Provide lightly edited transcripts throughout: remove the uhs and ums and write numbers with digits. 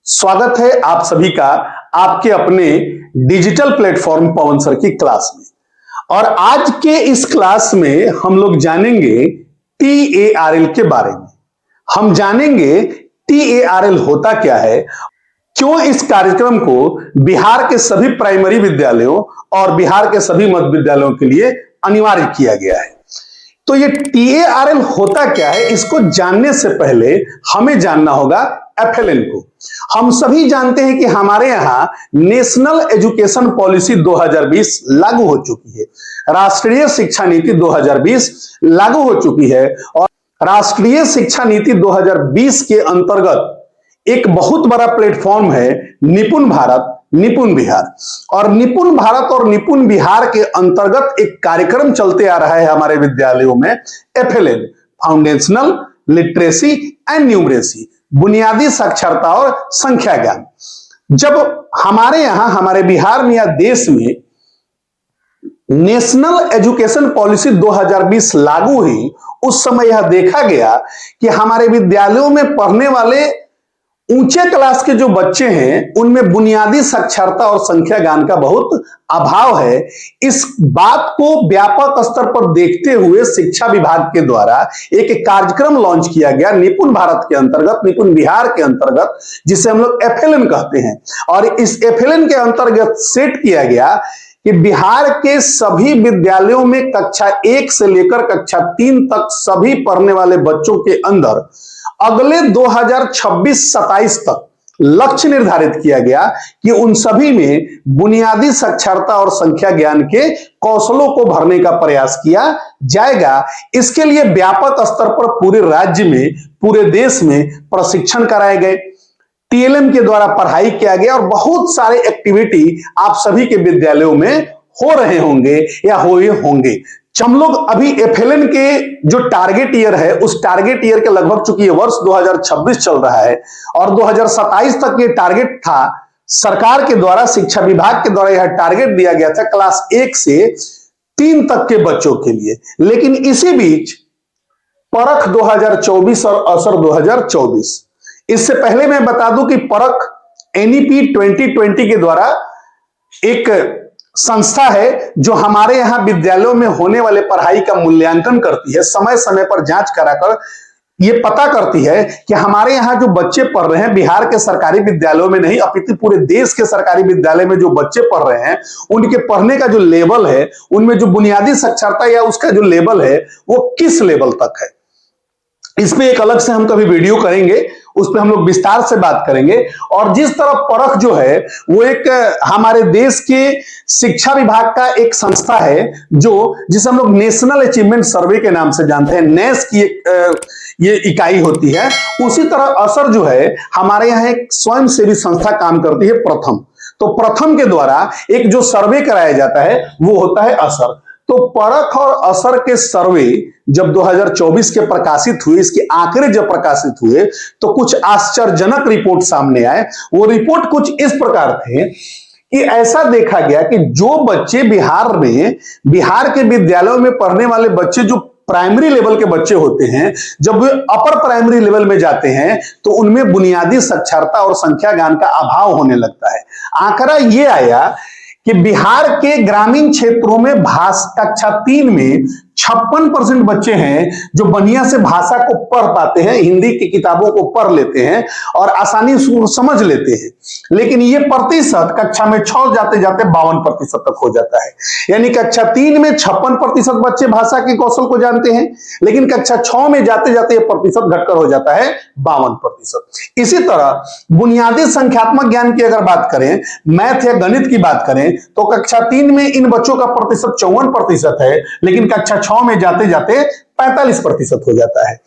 स्वागत है आप सभी का आपके अपने डिजिटल प्लेटफॉर्म पवन सर की क्लास में। और आज के इस क्लास में हम लोग जानेंगे TARL के बारे में। हम जानेंगे TARL होता क्या है, क्यों इस कार्यक्रम को बिहार के सभी प्राइमरी विद्यालयों और बिहार के सभी मध्य विद्यालयों के लिए अनिवार्य किया गया है। तो ये TARL होता क्या है, इसको जानने से पहले हमें जानना होगा FLN को। हम सभी जानते हैं कि हमारे यहां नेशनल एजुकेशन पॉलिसी 2020 लागू हो चुकी है, राष्ट्रीय शिक्षा नीति 2020 लागू हो चुकी है। और राष्ट्रीय शिक्षा नीति 2020 के अंतर्गत एक बहुत बड़ा प्लेटफॉर्म है निपुण भारत निपुण बिहार। और निपुण भारत और निपुण बिहार के अंतर्गत एक कार्यक्रम चलते आ रहा है हमारे विद्यालयों में, FLN foundational literacy and numeracy, बुनियादी साक्षरता और संख्या ज्ञान। जब हमारे यहां हमारे बिहार में या देश में नेशनल एजुकेशन पॉलिसी 2020 लागू हुई, उस समय यह देखा गया कि हमारे विद्यालयों में पढ़ने वाले ऊंचे क्लास के जो बच्चे हैं उनमें बुनियादी साक्षरता और संख्या ज्ञान का बहुत अभाव है। इस बात को व्यापक स्तर पर देखते हुए शिक्षा विभाग के द्वारा एक कार्यक्रम लॉन्च किया गया निपुण भारत के अंतर्गत, निपुण बिहार के अंतर्गत, जिसे हम लोग FLN कहते हैं। और इस FLN के अंतर्गत सेट किया गया कि बिहार के सभी विद्यालयों में कक्षा 1 से लेकर कक्षा 3 तक सभी पढ़ने वाले बच्चों के अंदर अगले 2026-27 तक लक्ष्य निर्धारित किया गया कि उन सभी में बुनियादी साक्षरता और संख्या ज्ञान के कौशलों को भरने का प्रयास किया जाएगा। इसके लिए व्यापक स्तर पर पूरे राज्य में, पूरे देश में प्रशिक्षण कराए गए, TLM के द्वारा पढ़ाई किया गया और बहुत सारे एक्टिविटी आप सभी के विद्यालयों में हो रहे होंगे या हुए होंगे। हम लोग अभी FLN के जो टारगेट ईयर है, उस टारगेट ईयर के लगभग, चूंकि ये वर्ष 2026 चल रहा है और 2027 तक ये टारगेट था, सरकार के द्वारा, शिक्षा विभाग के द्वारा यह टारगेट दिया गया था क्लास 1 से 3 तक के बच्चों के लिए। लेकिन इसी बीच परख 2024 और असर 2024, इससे पहले मैं बता दूं कि परख NEP 2020 के द्वारा एक संस्था है जो हमारे यहां विद्यालयों में होने वाले पढ़ाई का मूल्यांकन करती है, समय समय पर जांच कराकर ये पता करती है कि हमारे यहां जो बच्चे पढ़ रहे हैं, बिहार के सरकारी विद्यालयों में नहीं अपितु पूरे देश के सरकारी विद्यालय में जो बच्चे पढ़ रहे हैं, उनके पढ़ने का जो लेवल है, उनमें जो बुनियादी साक्षरता या उसका जो लेवल है वो किस लेवल तक है। इस पे एक अलग से हम कभी वीडियो करेंगे, उस पे हम लोग विस्तार से बात करेंगे। और जिस तरह परख जो है वो एक हमारे देश के शिक्षा विभाग का एक संस्था है जिसे हम लोग नेशनल अचीवमेंट सर्वे के नाम से जानते हैं, NAS की ये इकाई होती है। उसी तरह असर जो है हमारे यहाँ एक स्वयंसेवी संस्था काम करती है, प्रथम। तो प्रथम के द्वारा एक जो सर्वे कराया जाता है वो होता है असर। तो परख और असर के सर्वे जब 2024 के प्रकाशित हुए, इसके आंकड़े जब प्रकाशित हुए, तो कुछ आश्चर्यजनक रिपोर्ट सामने आए। वो रिपोर्ट कुछ इस प्रकार थे कि ऐसा देखा गया कि जो बच्चे बिहार के विद्यालयों में पढ़ने वाले बच्चे, जो प्राइमरी लेवल के बच्चे होते हैं, जब वे अपर प्राइमरी लेवल में जाते हैं तो उनमें बुनियादी साक्षरता और संख्या ज्ञान का अभाव होने लगता है। आंकड़ा ये आया कि बिहार के ग्रामीण क्षेत्रों में कक्षा 3 में 56% बच्चे हैं जो बढ़िया से भाषा को पढ़ पाते हैं, हिंदी की किताबों को पढ़ लेते हैं और आसानी से समझ लेते हैं। लेकिन ये प्रतिशत कक्षा में 6 जाते जाते 52% तक हो जाता है। यानी कक्षा 3 में 56% बच्चे भाषा के कौशल को जानते हैं, लेकिन कक्षा 6 में जाते जाते ये प्रतिशत घटकर हो जाता है 52%। इसी तरह बुनियादी संख्यात्मक ज्ञान की अगर बात करें, मैथ या गणित की बात करें, तो कक्षा 3 में इन बच्चों का प्रतिशत 54% है, लेकिन कक्षा 6 में जाते जाते 45% हो जाता है।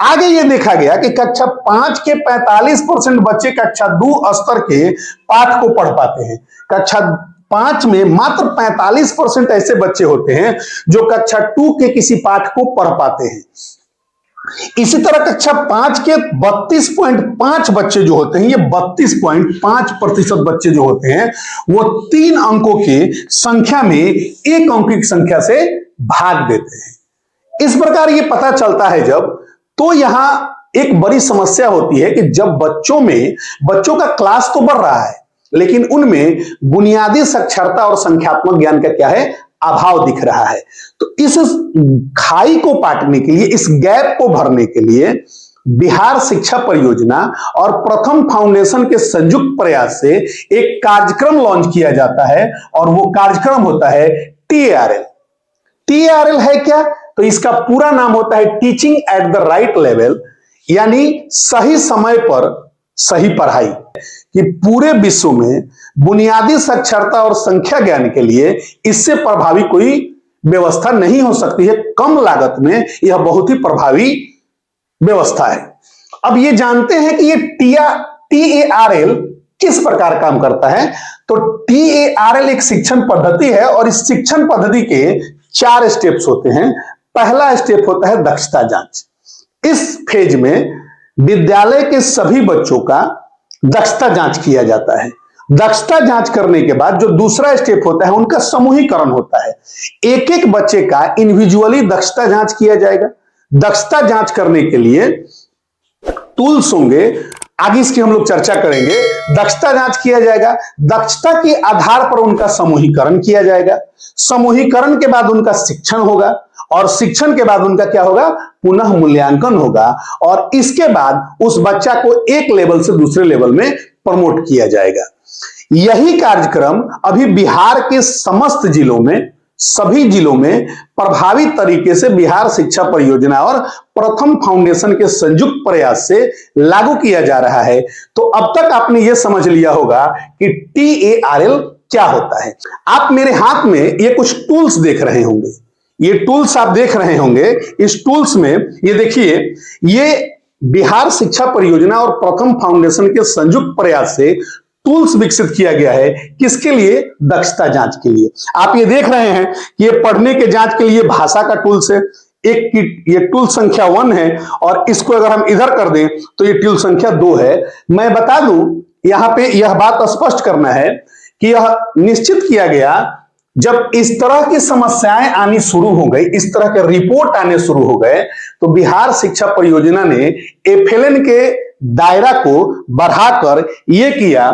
आगे ये देखा गया कि कक्षा 5 के 45% बच्चे कक्षा 2 स्तर के पाठ को पढ़ पाते हैं। कक्षा 5 में मात्र 45% ऐसे बच्चे होते हैं जो कक्षा 2 के किसी पाठ को पढ़ पाते हैं। इसी तरह कक्षा 5 के 32.5 बच्चे जो होते हैं, ये 32.5% बच्चे जो होते हैं, वो 3 अंकों की संख्या में 1 अंक की संख्या से भाग देते हैं। इस प्रकार ये पता चलता है जब, तो यहां एक बड़ी समस्या होती है कि जब बच्चों का क्लास तो बढ़ रहा है, लेकिन उनमें बुनियादी साक्षरता और संख्यात्मक ज्ञान का क्या है, अभाव दिख रहा है। तो इस खाई को पाटने के लिए, इस गैप को भरने के लिए बिहार शिक्षा परियोजना और प्रथम फाउंडेशन के संयुक्त प्रयास से एक कार्यक्रम लॉन्च किया जाता है, और वो कार्यक्रम होता है TARL। TARL है क्या? तो इसका पूरा नाम होता है teaching at the right level, यानी सही समय पर सही पढ़ाई। कि पूरे विश्व में बुनियादी साक्षरता और संख्या ज्ञान के लिए इससे प्रभावी कोई व्यवस्था नहीं हो सकती है। कम लागत में यह बहुत ही प्रभावी व्यवस्था है। अब ये जानते हैं कि ये TARL किस प्रकार काम करता है। तो TARL एक शिक्षण पद्धति है, और इस शिक्षण पद्धति के 4 स्टेप्स होते हैं। पहला स्टेप होता है दक्षता जांच। इस फेज में विद्यालय के सभी बच्चों का दक्षता जांच किया जाता है। दक्षता जांच करने के बाद जो दूसरा स्टेप होता है उनका समूहीकरण होता है। एक एक बच्चे का इंडिविजुअली दक्षता जांच किया जाएगा। दक्षता जांच करने के लिए टूल्स होंगे, आगे इसकी हम लोग चर्चा करेंगे। दक्षता जांच किया जाएगा, दक्षता के आधार पर उनका समूहीकरण किया जाएगा। समूहीकरण के बाद उनका शिक्षण होगा, और शिक्षण के बाद उनका क्या होगा, पुनः मूल्यांकन होगा, और इसके बाद उस बच्चा को एक लेवल से दूसरे लेवल में प्रमोट किया जाएगा। यही कार्यक्रम अभी बिहार के समस्त जिलों में, सभी जिलों में प्रभावी तरीके से बिहार शिक्षा परियोजना और प्रथम फाउंडेशन के संयुक्त प्रयास से लागू किया जा रहा है। तो अब तक आपने यह समझ लिया होगा कि TARL क्या होता है। आप मेरे हाथ में ये कुछ टूल्स देख रहे होंगे, ये टूल्स आप देख रहे होंगे। इस टूल्स में ये देखिए, ये बिहार शिक्षा परियोजना और प्रथम फाउंडेशन के संयुक्त प्रयास से टूल्स विकसित किया गया है। किसके लिए? दक्षता जांच के लिए। आप ये देख रहे हैं कि ये पढ़ने के जांच के लिए भाषा का टूल्स है, एक की ये टूल संख्या 1 है, और इसको अगर हम इधर कर दें तो ये टूल संख्या 2 है। मैं बता दूं, यहां पे यह बात स्पष्ट करना है कि यह निश्चित किया गया जब इस तरह की समस्याएं आनी शुरू हो गई, इस तरह के रिपोर्ट आने शुरू हो गए, तो बिहार शिक्षा परियोजना ने FLN के दायरा को बढ़ाकर यह किया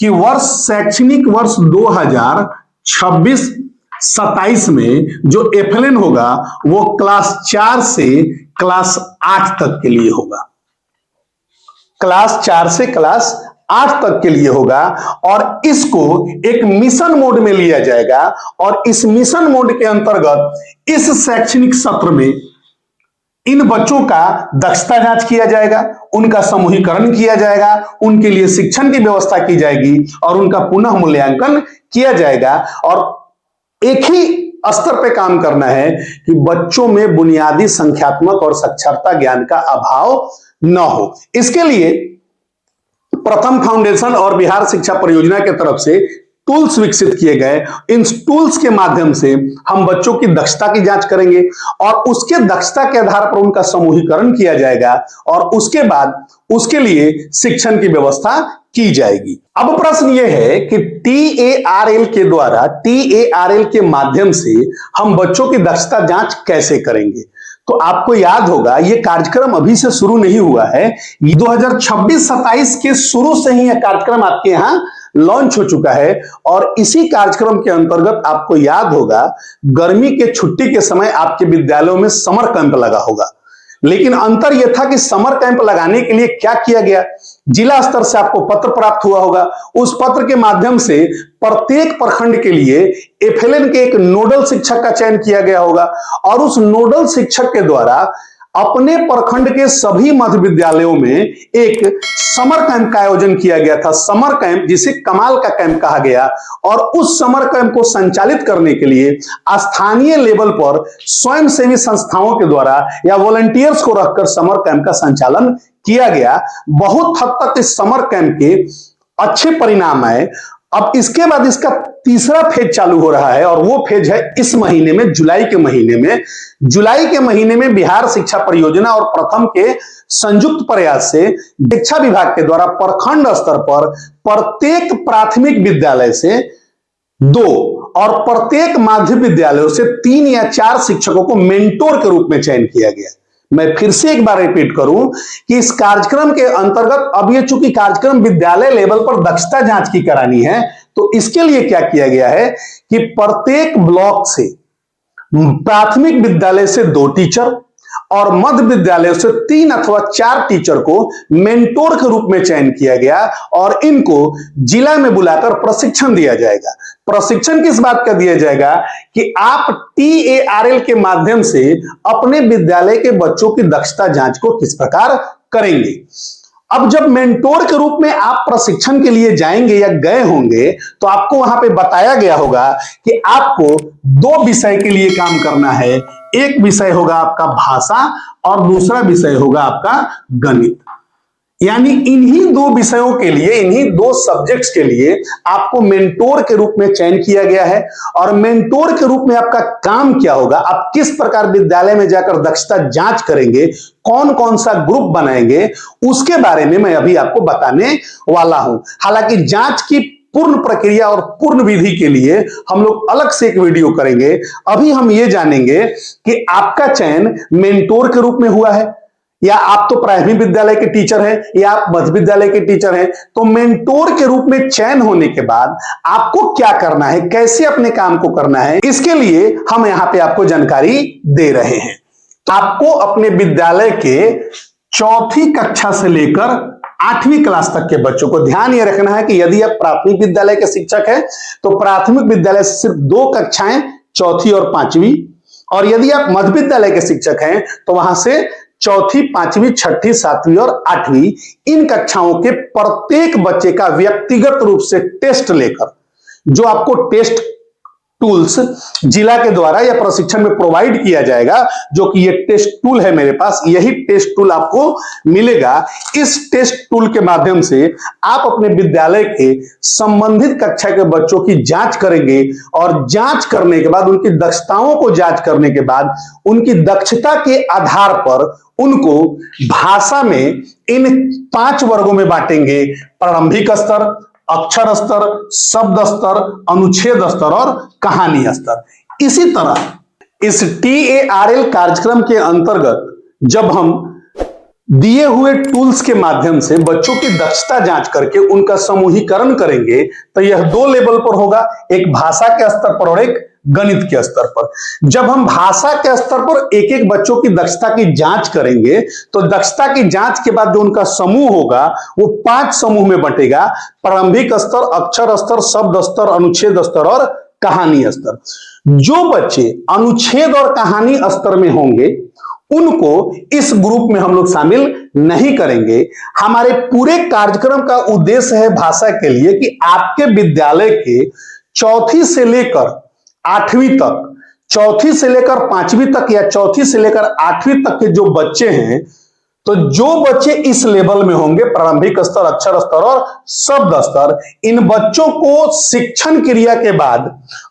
कि शैक्षणिक वर्ष 2026-27 में जो FLN होगा वो क्लास 4 से क्लास 8 तक के लिए होगा। क्लास 4 से क्लास 8 तक के लिए होगा, और इसको एक मिशन मोड में लिया जाएगा, और इस मिशन मोड के अंतर्गत इस शैक्षणिक सत्र में इन बच्चों का दक्षता जांच किया जाएगा, उनका समूहीकरण किया जाएगा, उनके लिए शिक्षण की व्यवस्था की जाएगी, और उनका पुनः मूल्यांकन किया जाएगा। और एक ही स्तर पे काम करना है कि बच्चों में बुनियादी संख्यात्मक और साक्षरता ज्ञान का अभाव न हो। इसके लिए प्रथम फाउंडेशन और बिहार शिक्षा परियोजना के तरफ से टूल्स विकसित किए गए। इन टूल्स के माध्यम से हम बच्चों की दक्षता की जांच करेंगे, और उसके दक्षता के आधार पर उनका समूहीकरण किया जाएगा, और उसके बाद उसके लिए शिक्षण की व्यवस्था की जाएगी। अब प्रश्न यह है कि TARL के द्वारा, TARL के माध्यम से हम बच्चों की दक्षता जांच कैसे करेंगे। तो आपको याद होगा ये कार्यक्रम अभी से शुरू नहीं हुआ है, 2026-27 के शुरू से ही यह कार्यक्रम आपके यहां लॉन्च हो चुका है। और इसी कार्यक्रम के अंतर्गत आपको याद होगा गर्मी के छुट्टी के समय आपके विद्यालयों में समर कैंप लगा होगा। लेकिन अंतर यह था कि समर कैंप लगाने के लिए क्या किया गया, जिला स्तर से आपको पत्र प्राप्त हुआ होगा। उस पत्र के माध्यम से प्रत्येक प्रखंड के लिए FLN के एक नोडल शिक्षक का चयन किया गया होगा, और उस नोडल शिक्षक के द्वारा अपने प्रखंड के सभी मध्य विद्यालयों में एक समर कैंप का आयोजन किया गया था। समर कैंप जिसे कमाल का कैंप कहा गया, और उस समर कैंप को संचालित करने के लिए स्थानीय लेवल पर स्वयंसेवी संस्थाओं के द्वारा या वॉलंटियर्स को रखकर समर कैंप का संचालन किया गया। बहुत हद तक इस समर कैंप के अच्छे परिणाम आए। अब इसके बाद इसका तीसरा फेज चालू हो रहा है, और वो फेज है इस महीने में, जुलाई के महीने में बिहार शिक्षा परियोजना और प्रथम के संयुक्त प्रयास से शिक्षा विभाग के द्वारा प्रखंड स्तर पर प्रत्येक प्राथमिक विद्यालय से 2 और प्रत्येक माध्यमिक विद्यालयों से 3 या 4 शिक्षकों को मेंटोर के रूप में चयन किया गया। मैं फिर से एक बार रिपीट करूं कि इस कार्यक्रम के अंतर्गत अब ये चूंकि कार्यक्रम विद्यालय लेवल पर दक्षता जांच की करानी है, तो इसके लिए क्या किया गया है कि प्रत्येक ब्लॉक से प्राथमिक विद्यालय से 2 टीचर और मध्य विद्यालय से 3 अथवा 4 टीचर को मेंटोर के रूप में चयन किया गया और इनको जिला में बुलाकर प्रशिक्षण दिया जाएगा। प्रशिक्षण किस बात का दिया जाएगा कि आप TARL के माध्यम से अपने विद्यालय के बच्चों की दक्षता जांच को किस प्रकार करेंगे। अब जब मेंटोर के रूप में आप प्रशिक्षण के लिए जाएंगे या गए होंगे, तो आपको वहां पे बताया गया होगा कि आपको 2 विषय के लिए काम करना है। एक विषय होगा आपका भाषा और दूसरा विषय होगा आपका गणित। यानी इन्हीं 2 विषयों के लिए, इन्हीं 2 सब्जेक्ट्स के लिए आपको मेंटोर के रूप में चयन किया गया है। और मेंटोर के रूप में आपका काम क्या होगा, आप किस प्रकार विद्यालय में जाकर दक्षता जांच करेंगे, कौन कौन सा ग्रुप बनाएंगे, उसके बारे में मैं अभी आपको बताने वाला हूं। हालांकि जांच की पूर्ण प्रक्रिया और पूर्ण विधि के लिए हम लोग अलग से एक वीडियो करेंगे। अभी हम ये जानेंगे कि आपका चयन मेंटोर के रूप में हुआ है, या आप तो प्राथमिक विद्यालय के टीचर हैं या आप मध्य विद्यालय के टीचर हैं। तो मेंटोर के रूप में चयन होने के बाद आपको क्या करना है, कैसे अपने काम को करना है, इसके लिए हम यहां पे आपको जानकारी दे रहे हैं। आपको अपने विद्यालय के 4ठी कक्षा से लेकर 8वीं क्लास तक के बच्चों को ध्यान ये रखना है कि यदि आप प्राथमिक विद्यालय के शिक्षक हैं तो प्राथमिक विद्यालय से सिर्फ 2 कक्षाएं, 4थी और 5वीं, और यदि आप मध्य विद्यालय के शिक्षक हैं तो वहां से 4थी, 5वीं, 6ठी, 7वीं और 8वीं इन कक्षाओं के प्रत्येक बच्चे का व्यक्तिगत रूप से टेस्ट लेकर, जो आपको टेस्ट टूल्स जिला के द्वारा या प्रशिक्षण में प्रोवाइड किया जाएगा, जो कि ये टेस्ट टूल है मेरे पास, यही टेस्ट टूल आपको मिलेगा। इस टेस्ट टूल के माध्यम से आप अपने विद्यालय के संबंधित कक्षा के बच्चों की जांच करेंगे और जांच करने के बाद, उनकी दक्षताओं को जांच करने के बाद, उनकी दक्षता के आधार पर उनको भाषा में इन 5 वर्गों में बांटेंगे: प्रारंभिक स्तर, अक्षर स्तर, शब्द स्तर, अनुच्छेद स्तर और कहानी स्तर। इसी तरह इस TARL कार्यक्रम के अंतर्गत जब हम दिए हुए टूल्स के माध्यम से बच्चों की दक्षता जांच करके उनका समूहीकरण करेंगे, तो यह 2 लेवल पर होगा, एक भाषा के स्तर पर और एक गणित के स्तर पर। जब हम भाषा के स्तर पर एक एक बच्चों की दक्षता की जांच करेंगे, तो दक्षता की जांच के बाद जो उनका समूह होगा वो 5 समूह में बंटेगा: प्रारंभिक स्तर, अक्षर स्तर, शब्द स्तर, अनुच्छेद स्तर और कहानी स्तर। जो बच्चे अनुच्छेद और कहानी स्तर में होंगे उनको इस ग्रुप में हम लोग शामिल नहीं करेंगे। हमारे पूरे कार्यक्रम का उद्देश्य है भाषा के लिए कि आपके विद्यालय के 4थी से लेकर 8वीं तक, 4थी से लेकर 5वीं तक या 4थी से लेकर 8वीं तक के जो बच्चे हैं, तो जो बच्चे इस लेवल में होंगे, प्रारंभिक स्तर, अक्षर स्तर और शब्द स्तर, इन बच्चों को शिक्षण क्रिया के बाद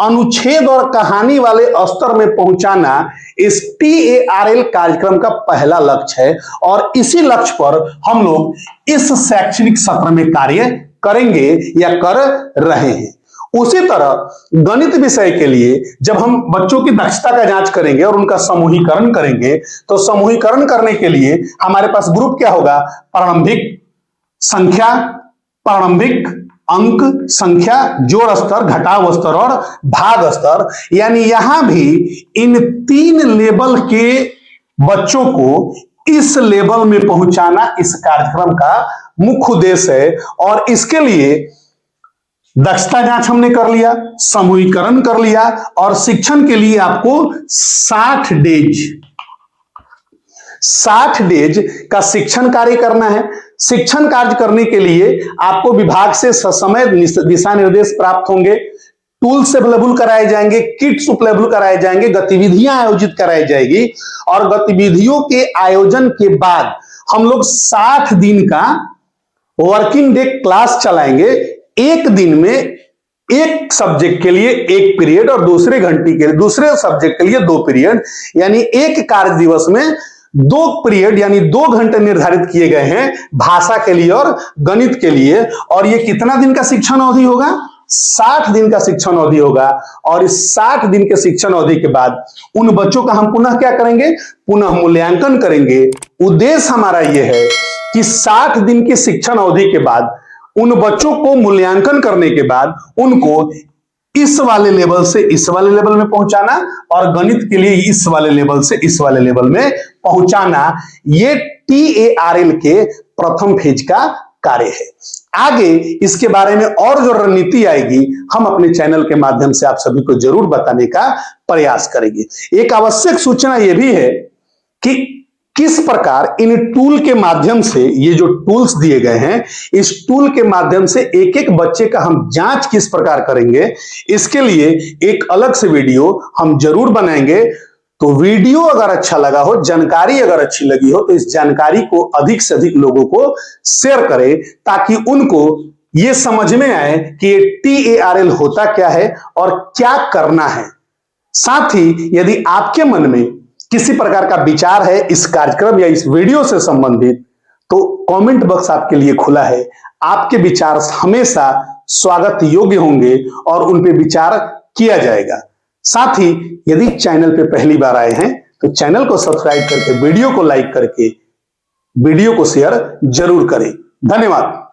अनुच्छेद और कहानी वाले स्तर में पहुंचाना इस TARL कार्यक्रम का पहला लक्ष्य है। और इसी लक्ष्य पर हम लोग इस शैक्षणिक सत्र में कार्य करेंगे या कर रहे हैं। उसी तरह गणित विषय के लिए जब हम बच्चों की दक्षता का जांच करेंगे और उनका समूहीकरण करेंगे, तो समूहीकरण करने के लिए हमारे पास ग्रुप क्या होगा: प्रारंभिक संख्या, प्रारंभिक अंक, संख्या, जोड़ स्तर, घटाव स्तर और भाग स्तर। यानी यहां भी इन 3 लेवल के बच्चों को इस लेवल में पहुंचाना इस कार्यक्रम का मुख्य उद्देश्य है। और इसके लिए दक्षता जांच हमने कर लिया, समूहीकरण कर लिया, और शिक्षण के लिए आपको 60 डेज का शिक्षण कार्य करना है। शिक्षण कार्य करने के लिए आपको विभाग से समय दिशा निर्देश प्राप्त होंगे, टूल्स अवेलेबल कराए जाएंगे, किट्स उपलब्ध कराए जाएंगे, गतिविधियां आयोजित कराई जाएगी। और गतिविधियों के आयोजन के बाद हम लोग 60 दिन का वर्किंग डे क्लास चलाएंगे। एक दिन में एक सब्जेक्ट के लिए 1 पीरियड और दूसरे सब्जेक्ट के लिए 2 पीरियड, यानी एक कार्य दिवस में 2 पीरियड यानी 2 घंटे निर्धारित किए गए हैं भाषा के लिए और गणित के लिए। और ये कितना दिन का शिक्षण अवधि होगा? 60 दिन का शिक्षण अवधि होगा और इस 60 दिन के शिक्षण अवधि के बाद उन बच्चों का हम पुनः क्या करेंगे, पुनः मूल्यांकन करेंगे। उद्देश्य हमारा यह है कि 60 दिन की शिक्षण अवधि के बाद उन बच्चों को मूल्यांकन करने के बाद उनको इस वाले लेवल से इस वाले लेवल में पहुंचाना और गणित के लिए इस वाले लेवल से इस वाले लेवल में पहुंचाना, ये TARL के प्रथम फेज का कार्य है। आगे इसके बारे में और जो रणनीति आएगी हम अपने चैनल के माध्यम से आप सभी को जरूर बताने का प्रयास करेंगे। एक आवश्यक सूचना यह भी है कि किस प्रकार इन टूल के माध्यम से, ये जो टूल्स दिए गए हैं, इस टूल के माध्यम से एक एक बच्चे का हम जांच किस प्रकार करेंगे, इसके लिए एक अलग से वीडियो हम जरूर बनाएंगे। तो वीडियो अगर अच्छा लगा हो, जानकारी अगर अच्छी लगी हो, तो इस जानकारी को अधिक से अधिक लोगों को शेयर करें ताकि उनको यह समझ में आए कि TARL होता क्या है और क्या करना है। साथ ही यदि आपके मन में किसी प्रकार का विचार है इस कार्यक्रम या इस वीडियो से संबंधित, तो कमेंट बॉक्स आपके लिए खुला है। आपके विचार हमेशा स्वागत योग्य होंगे और उन पे विचार किया जाएगा। साथ ही यदि चैनल पे पहली बार आए हैं तो चैनल को सब्सक्राइब करके, वीडियो को लाइक करके, वीडियो को शेयर जरूर करें। धन्यवाद।